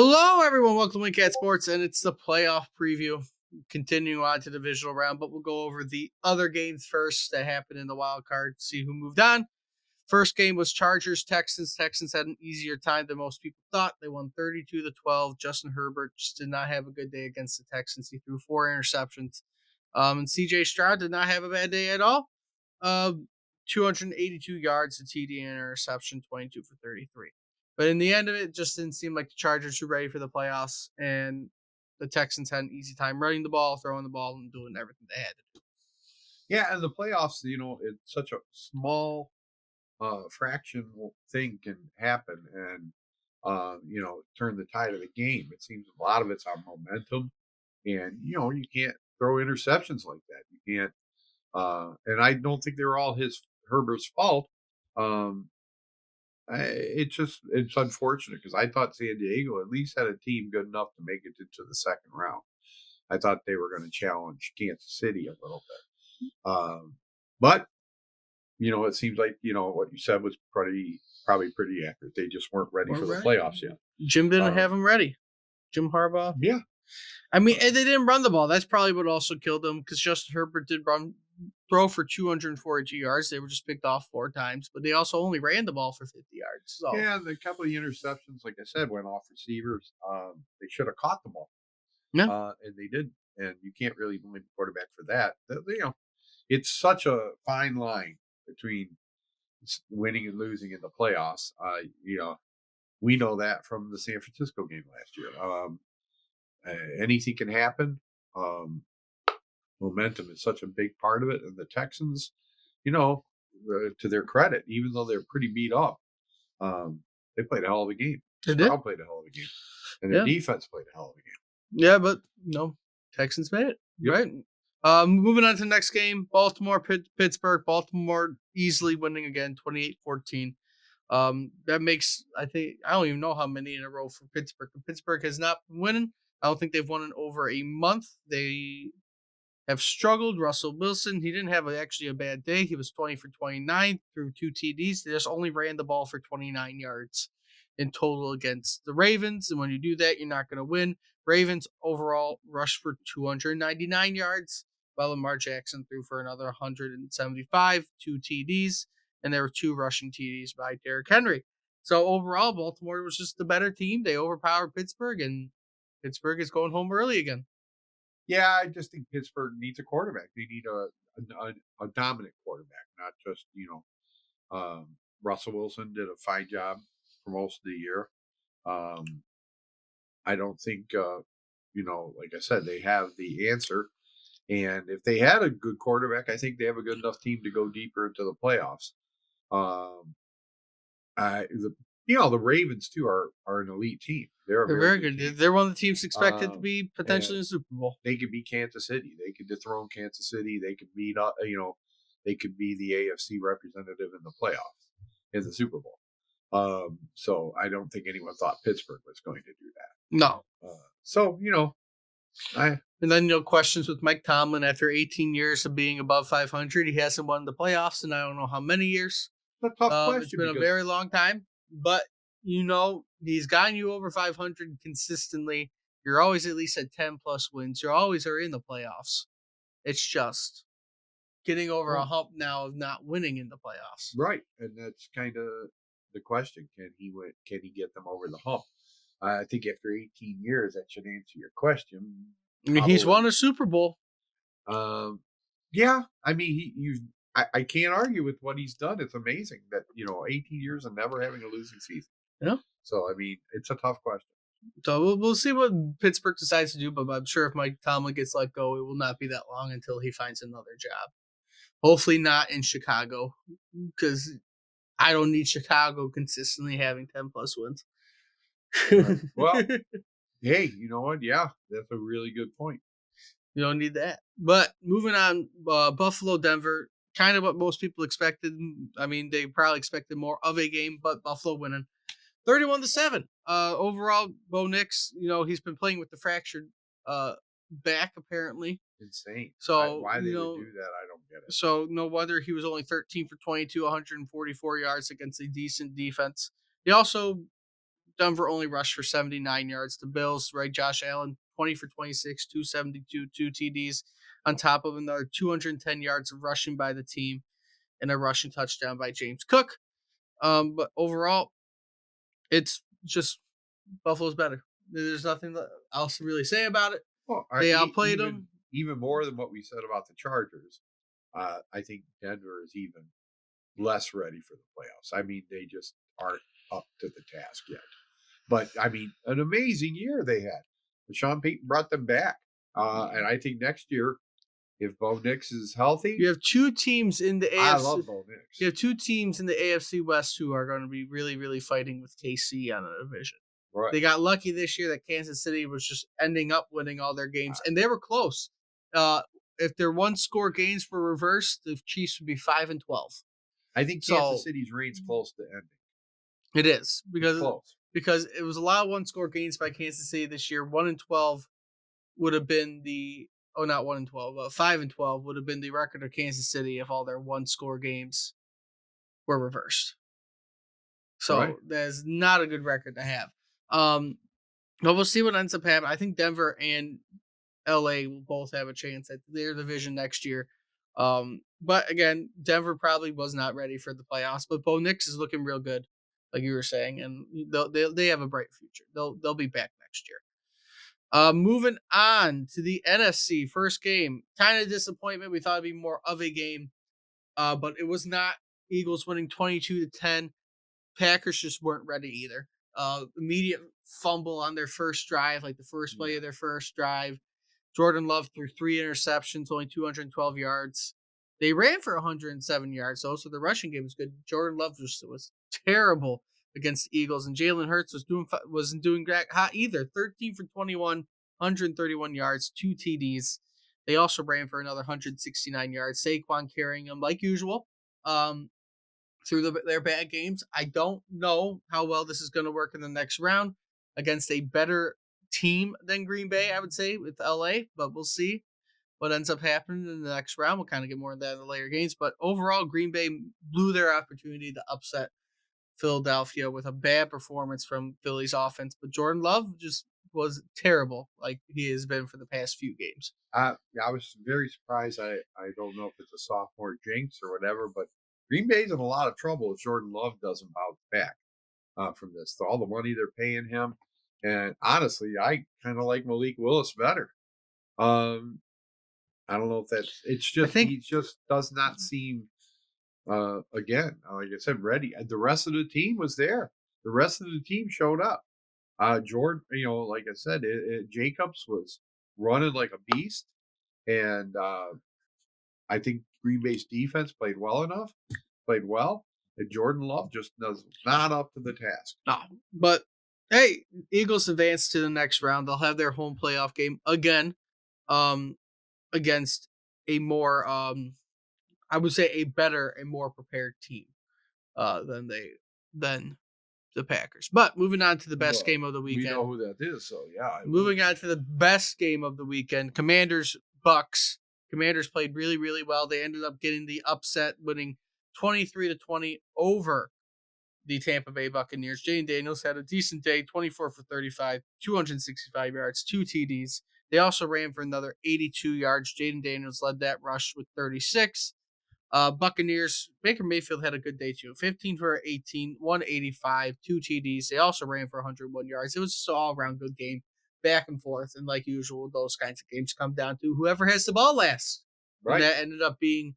Hello, everyone. Welcome to Wing Cat Sports, and it's the playoff preview. Continuing on to the divisional round, but we'll go over the other games first that happened in the wild card, see who moved on. First game was Chargers Texans. Texans had an easier time than most people thought. They won 32-12. Justin Herbert just did not have a good day against the Texans. He threw 4 interceptions. And CJ Stroud did not have a bad day at all. 282 yards, a TD and interception, 22 for 33. But in the end of it just didn't seem like the Chargers were ready for the playoffs, and the Texans had an easy time running the ball, throwing the ball, and doing everything they had to do. Yeah, and the playoffs, it's such a small fraction thing can happen and, turn the tide of the game. It seems a lot of it's on momentum, and, you can't throw interceptions like that. You can't, and I don't think they were all Herbert's fault. Um, it's unfortunate because I thought San Diego at least had a team good enough to make it into the second round. I thought they were going to challenge Kansas City a little bit. But it seems like what you said was probably pretty accurate. They just weren't ready for the playoffs yet. Jim didn't have them ready. Jim Harbaugh. Yeah. I mean, and they didn't run the ball. That's probably what also killed them, because Justin Herbert did throw for 242 yards. They were just picked off 4 times, but they also only ran the ball for 50 yards. So. Yeah, and a couple of interceptions, like I said, went off receivers. They should have caught the ball. Yeah. And they didn't. And you can't really blame the quarterback for that. It's such a fine line between winning and losing in the playoffs. We know that from the San Francisco game last year. Anything can happen. Momentum is such a big part of it. And the Texans, to their credit, even though they're pretty beat up, they played a hell of a game. Stroud played a hell of a game. And their defense played a hell of a game. Yeah, but Texans made it. Yep. Right. Moving on to the next game, Baltimore, Pittsburgh. Baltimore easily winning again, 28-14. That makes, I don't even know how many in a row for Pittsburgh. Pittsburgh has not been winning. I don't think they've won in over a month. They have struggled. Russell Wilson, he didn't have actually a bad day. He was 20 for 29 through 2 TDs. They just only ran the ball for 29 yards in total against the Ravens. And when you do that, you're not going to win. Ravens overall rushed for 299 yards, while Lamar Jackson threw for another 175, 2 TDs, and there were 2 rushing TDs by Derrick Henry. So overall, Baltimore was just the better team. They overpowered Pittsburgh, and Pittsburgh is going home early again. Yeah, I just think Pittsburgh needs a quarterback. They need a dominant quarterback, not just, Russell Wilson did a fine job for most of the year. I don't think, like I said, they have the answer. And if they had a good quarterback, I think they have a good enough team to go deeper into the playoffs. The Ravens too are an elite team. They're very good. Team. They're one of the teams expected to be potentially in the Super Bowl. They could beat Kansas City. They could dethrone Kansas City. They could beat they could be the AFC representative in the playoffs in the Super Bowl. So I don't think anyone thought Pittsburgh was going to do that. No. And then questions with Mike Tomlin after 18 years of being above 500. He hasn't won the playoffs in I don't know how many years. It's a tough question. It's been a very long time, but he's gotten you over 500 consistently. You're always at least at 10 plus wins. You always are in the playoffs. It's just getting over a hump now of not winning in the playoffs. Right, and that's kind of the question. Can he get them over the hump? I think after 18 years, that should answer your question. I mean, he's won a Super Bowl. Yeah. I mean, I can't argue with what he's done. It's amazing that 18 years and never having a losing season. Yeah. So I mean, it's a tough question. So we'll see what Pittsburgh decides to do, but I'm sure if Mike Tomlin gets let go, it will not be that long until he finds another job. Hopefully not in Chicago, because I don't need Chicago consistently having 10 plus wins. Right. Well, hey, you know what? Yeah, that's a really good point. You don't need that. But moving on, Buffalo, Denver, kind of what most people expected. I mean, they probably expected more of a game, but Buffalo winning 31-7. Overall, Bo Nix, he's been playing with the fractured back apparently. Insane. So why they would do that, I don't get it. So no wonder he was only 13 for 22, 144 yards against a decent defense. He also Denver only rushed for 79 yards. The Bills, right? Josh Allen, 20 for 26, 272, 2 TDs, on top of another 210 yards of rushing by the team and a rushing touchdown by James Cook. But overall, it's just Buffalo's better. There's nothing else to really say about it. Well, They outplayed them. Even more than what we said about the Chargers. I think Denver is even less ready for the playoffs. I mean, they just aren't up to the task yet. But I mean, an amazing year they had. Sean Payton brought them back, and I think next year, if Bo Nix is healthy, You have two teams in the AFC. I love Bo Nix. You have two teams in the AFC West who are going to be really, really fighting with KC on a division. Right. They got lucky this year that Kansas City was just ending up winning all their games, and they were close. If their one-score games were reversed, the Chiefs would be 5-12. I think Kansas City's reign's close to ending. It is Close. because it was a lot of one-score games by Kansas City this year. 1-12 would have been the not 1-12, 5-12 would have been the record of Kansas City if all their one-score games were reversed. So that's not a good record to have. But we'll see what ends up happening. I think Denver and LA will both have a chance at their division next year. But again, Denver probably was not ready for the playoffs. But Bo Nix is looking real good, like you were saying, and they have a bright future. They'll be back next year. Moving on to the NFC first game, kind of disappointment. We thought it'd be more of a game, but it was not. Eagles winning 22-10. Packers just weren't ready either. Immediate fumble on their first drive, like the first play of their first drive. Jordan Love threw 3 interceptions, only 212 yards. They ran for 107 yards, though, so the rushing game was good. Jordan Love was terrible against the Eagles, and Jalen Hurts wasn't doing hot either. 13 for 21, 131 yards, 2 TDs. They also ran for another 169 yards. Saquon carrying them like usual. Through their bad games. I don't know how well this is going to work in the next round against a better team than Green Bay, I would say, with LA, but we'll see what ends up happening in the next round. We'll kind of get more of that in the later games, but overall, Green Bay blew their opportunity to upset Philadelphia with a bad performance from Philly's offense, but Jordan Love just was terrible like he has been for the past few games. I was very surprised. I don't know if it's a sophomore jinx or whatever, but Green Bay's in a lot of trouble if Jordan Love doesn't bounce back from this. So all the money they're paying him. And honestly, I kind of like Malik Willis better. I don't know if he just does not seem, again, like I said, ready. The rest of the team was there. The rest of the team showed up. Jordan, like I said, Jacobs was running like a beast. And I think Green Bay's defense played well, and Jordan Love just does not up to the task. No, but hey, Eagles advance to the next round. They'll have their home playoff game again, against a more, I would say, a better and more prepared team, than the Packers. But moving on to the best game of the weekend. We know who that is, so yeah. Moving on to the best game of the weekend, Commanders Bucks. Commanders played really, really well. They ended up getting the upset, winning 23-20 over the Tampa Bay Buccaneers. Jayden Daniels had a decent day, 24 for 35, 265 yards, 2 TDs. They also ran for another 82 yards. Jayden Daniels led that rush with 36. Buccaneers, Baker Mayfield had a good day too. 15 for 18, 185, 2 TDs. They also ran for 101 yards. It was just an all-around good game, back and forth. And like usual, those kinds of games come down to whoever has the ball last. Right. And that ended up being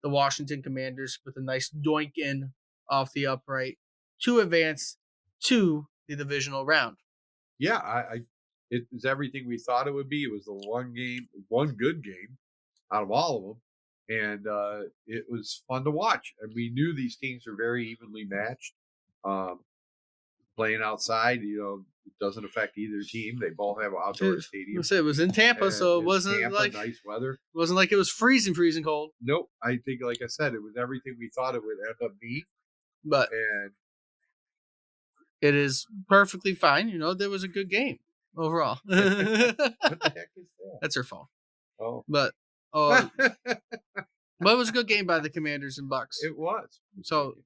the Washington Commanders with a nice doink in off the upright to advance to the divisional round. Yeah, it was everything we thought it would be. It was the one good game out of all of them. And it was fun to watch. And we knew these teams are very evenly matched. Playing outside, it doesn't affect either team. They both have outdoor stadiums. It was in Tampa, so it wasn't like nice weather. It wasn't like it was freezing cold. Nope. I think, like I said, it was everything we thought it would end up being. And it is perfectly fine. There was a good game overall. What the heck is that? That's her phone. Oh. But it was a good game by the Commanders and Bucks. It was. So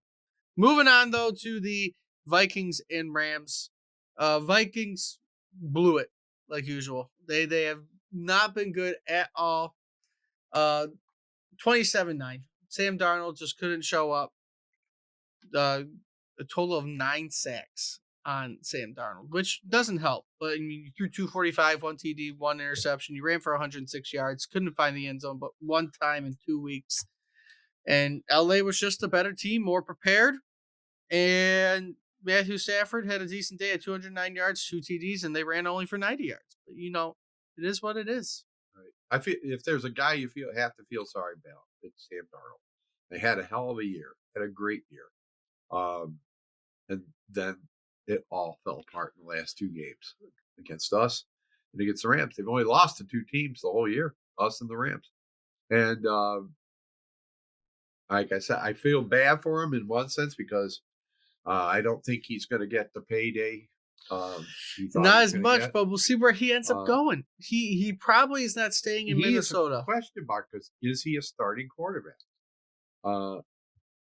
moving on though to the Vikings and Rams. Vikings blew it like usual. They have not been good at all. 27-9. Sam Darnold just couldn't show up. A total of 9 sacks on Sam Darnold, which doesn't help. But I mean, you threw 245, 1 TD, 1 interception. You ran for 106 yards. Couldn't find the end zone, but one time in 2 weeks. And LA was just a better team, more prepared. And Matthew Stafford had a decent day at 209 yards, 2 TDs, and they ran only for 90 yards. But it is what it is. Right. I feel if there's a guy you have to feel sorry about, it's Sam Darnold. They had a hell of a year, had a great year, and then it all fell apart in the last 2 games against us and against the Rams. They've only lost to 2 teams the whole year, us and the Rams. And like I said, I feel bad for him in one sense because I don't think he's going to get the payday he thought Not he was as going to much, get. but we'll see where he ends up going. He probably is not staying in He is a Minnesota. question mark because is he a starting quarterback?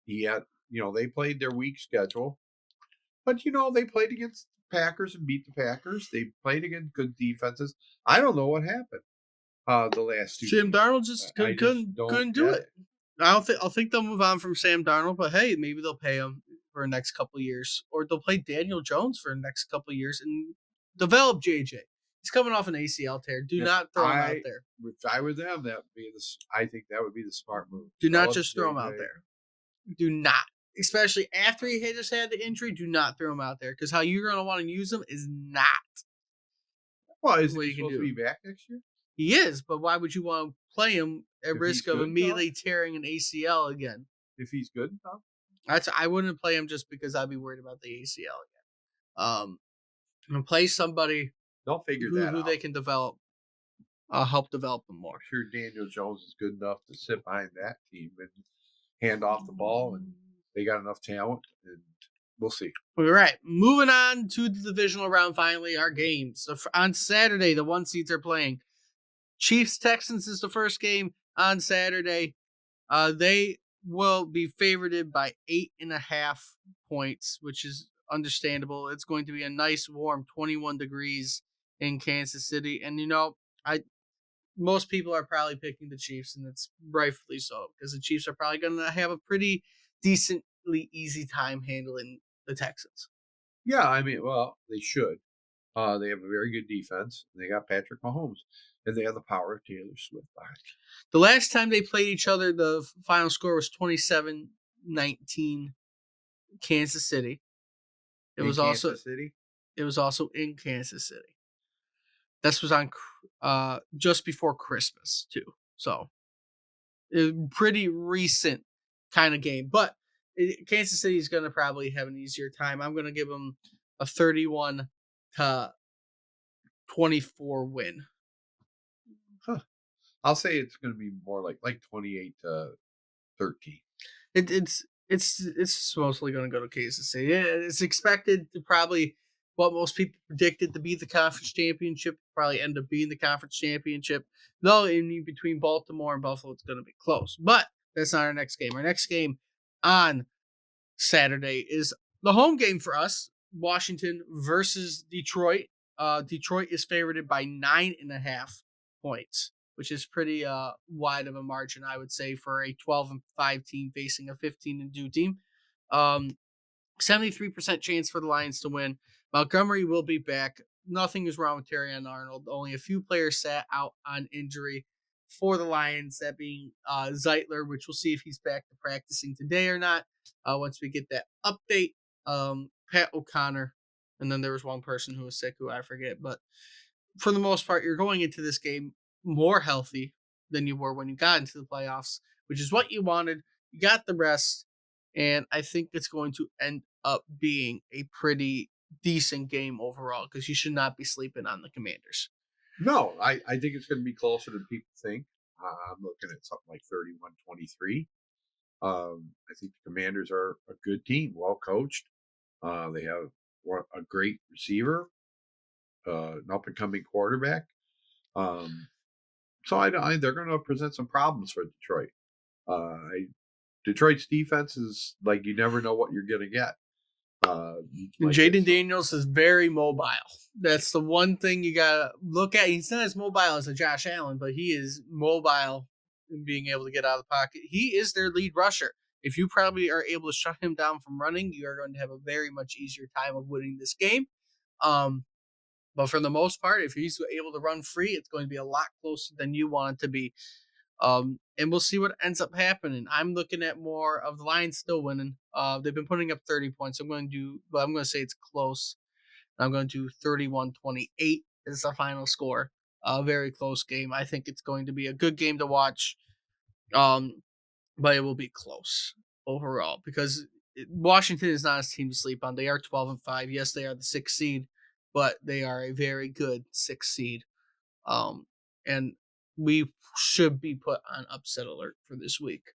He had, they played their weak schedule, but they played against the Packers and beat the Packers. They played against good defenses. I don't know what happened the last 2 Sam games. Darnold just couldn't do it. I think they'll move on from Sam Darnold, but hey, maybe they'll pay him for the next couple of years, or they'll play Daniel Jones for the next couple of years and develop JJ. He's coming off an ACL tear. Do not throw him out there. If I were them, I think that would be the smart move. Do not just throw him out there. Do not, especially after he just had the injury. Do not throw him out there because how you're going to want to use him is not. Well, is he supposed to be back next year? He is, but why would you want to play him at risk of immediately tearing an ACL again? If he's good enough? I wouldn't play him just because I'd be worried about the ACL again. And play somebody they'll figure who they can develop, help develop them more. I'm sure Daniel Jones is good enough to sit behind that team and hand off the ball, and they got enough talent, and we'll see. All right, moving on to the divisional round. Finally, our games on Saturday. The 1 seeds are playing. Chiefs Texans is the first game on Saturday. They will be favored by 8.5 points, which is understandable. It's going to be a nice warm 21 degrees in Kansas City. And most people are probably picking the Chiefs, and it's rightfully so, because the Chiefs are probably going to have a pretty decently easy time handling the Texans. Yeah, I mean, well, they should. They have a very good defense. They got Patrick Mahomes, and they have the power of Taylor Swift behind. The last time they played each other, the final score was 27-19 Kansas City. It was also in Kansas City. This was on just before Christmas too, so pretty recent kind of game. But Kansas City is going to probably have an easier time. I'm going to give them a 31-24 win. Huh. I'll say it's going to be more like 28-13. It's mostly going to go to Kansas City. It's expected to probably what most people predicted to be the conference championship. Probably end up being the conference championship. Though in between Baltimore and Buffalo, it's going to be close. But that's not our next game. Our next game on Saturday is the home game for us. Washington versus Detroit. Detroit is favored by 9.5 points, which is pretty wide of a margin, I would say, for a 12-5 team facing a 15-2 team. 73% chance for the Lions to win. Montgomery will be back. Nothing is wrong with Terrion Arnold. Only a few players sat out on injury for the Lions, that being Zeitler, which we'll see if he's back to practicing today or not once we get that update. Pat O'Connor, and then there was one person who was sick who I forget. But for the most part, you're going into this game more healthy than you were when you got into the playoffs, which is what you wanted. You got the rest, and I think it's going to end up being a pretty decent game overall because you should not be sleeping on the Commanders. No, I think it's going to be closer than people think. I'm looking at something like 31-23. I think the Commanders are a good team, well coached. They have a great receiver, an up-and-coming quarterback. So they're going to present some problems for Detroit. Detroit's defense is like you never know what you're going to get. Jaden Daniels is very mobile. That's the one thing you gotta look at. He's not as mobile as a Josh Allen, but he is mobile in being able to get out of the pocket. He is their lead rusher. If you probably are able to shut him down from running, you are going to have a very much easier time of winning this game. But for the most part, if he's able to run free, it's going to be a lot closer than you want it to be. And we'll see what ends up happening. I'm looking at more of the Lions still winning. They've been putting up 30 points. I'm going to say it's close. I'm going to do 31-28 is the final score. A very close game. I think it's going to be a good game to watch. But it will be close overall because Washington is not a team to sleep on. They are 12-5. Yes, they are the 6th seed, but they are a very good 6th seed. And we should be put on upset alert for this week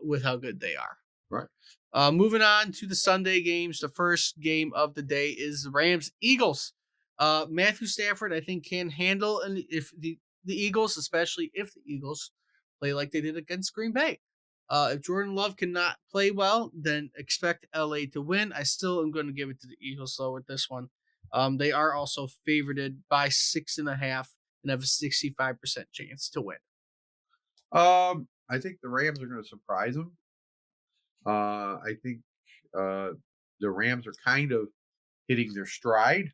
with how good they are. Right. Moving on to the Sunday games. The first game of the day is the Rams-Eagles. Matthew Stafford, I think, can handle if the Eagles, especially if the Eagles play like they did against Green Bay. If Jordan Love cannot play well, then expect LA to win. I still am going to give it to the Eagles, though, with this one. They are also favored by 6.5 and have a 65% chance to win. I think the Rams are going to surprise them. I think the Rams are kind of hitting their stride,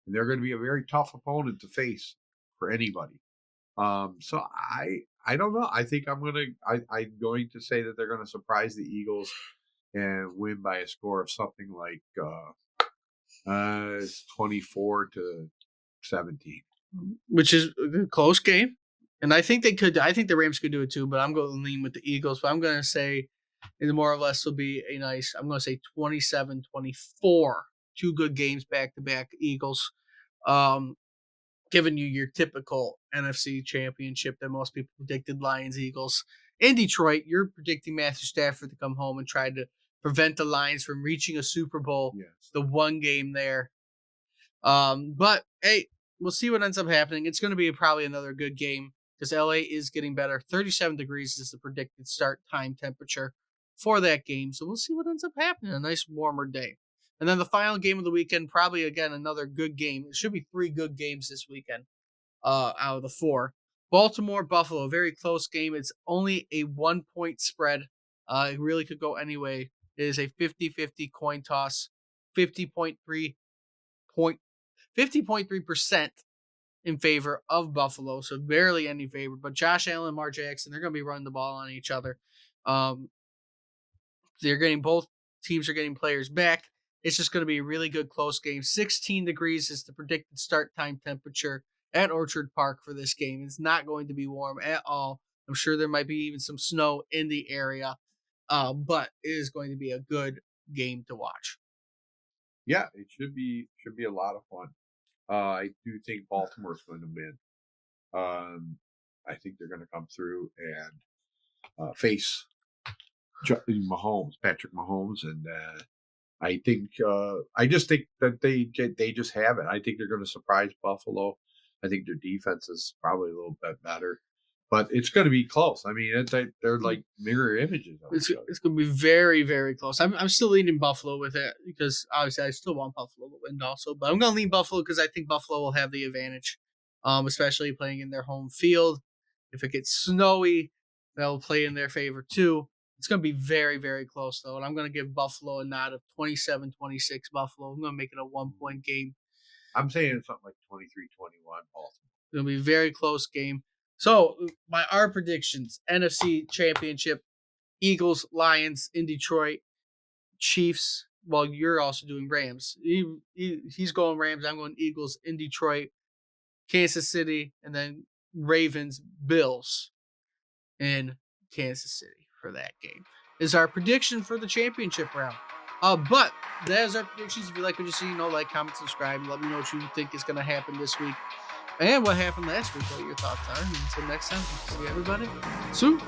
and they're going to be a very tough opponent to face for anybody. So I don't know. I think I'm going to say that they're going to surprise the Eagles and win by a score of something like 24-17, which is a close game. And I think they could. I think the Rams could do it too, but I'm going to lean with the Eagles. But I'm going to say it more or less will be a nice. I'm going to say 27-24. 2 good games back to back. Eagles. Giving you your typical NFC championship that most people predicted, Lions, Eagles. In Detroit, you're predicting Matthew Stafford to come home and try to prevent the Lions from reaching a Super Bowl. Yes. The one game there. But, hey, we'll see what ends up happening. It's going to be probably another good game because LA is getting better. 37 degrees is the predicted start time temperature for that game. So we'll see what ends up happening. A nice warmer day. And then the final game of the weekend, probably, again, another good game. It should be 3 good games this weekend out of the 4. Baltimore-Buffalo, very close game. It's only a 1-point spread. It really could go anyway. It is a 50-50 coin toss. 50.3% in favor of Buffalo, so barely any favor. But Josh Allen and Mark Jackson, they're going to be running the ball on each other. Both teams are getting players back. It's just going to be a really good close game. 16 degrees is the predicted start time temperature at Orchard Park for this game. It's not going to be warm at all. I'm sure there might be even some snow in the area, but it is going to be a good game to watch. Yeah, it should be a lot of fun. I do think Baltimore's going to win. I think they're going to come through and face Patrick Mahomes, and I just think that they just have it. I think they're going to surprise Buffalo. I think their defense is probably a little bit better, but it's going to be close. I mean, they're like mirror images of each other. It's going to be very, very close. I'm still leaning Buffalo with it because obviously I still want Buffalo to win also, but I'm going to lean Buffalo because I think Buffalo will have the advantage, especially playing in their home field. If it gets snowy, they'll play in their favor too. It's going to be very, very close, though, and I'm going to give Buffalo a nod of 27-26 Buffalo. I'm going to make it a 1-point game. I'm saying something like 23-21 Baltimore. It's going to be a very close game. So, our predictions, NFC Championship, Eagles, Lions in Detroit, Chiefs. Well, you're also doing Rams. He's going Rams. I'm going Eagles in Detroit, Kansas City, and then Ravens, Bills in Kansas City for that game. Is our prediction for the championship round. But that is our predictions. If you like what you see, like, comment, subscribe. Let me know what you think is going to happen this week and what happened last week. What your thoughts are. And until next time, see everybody soon.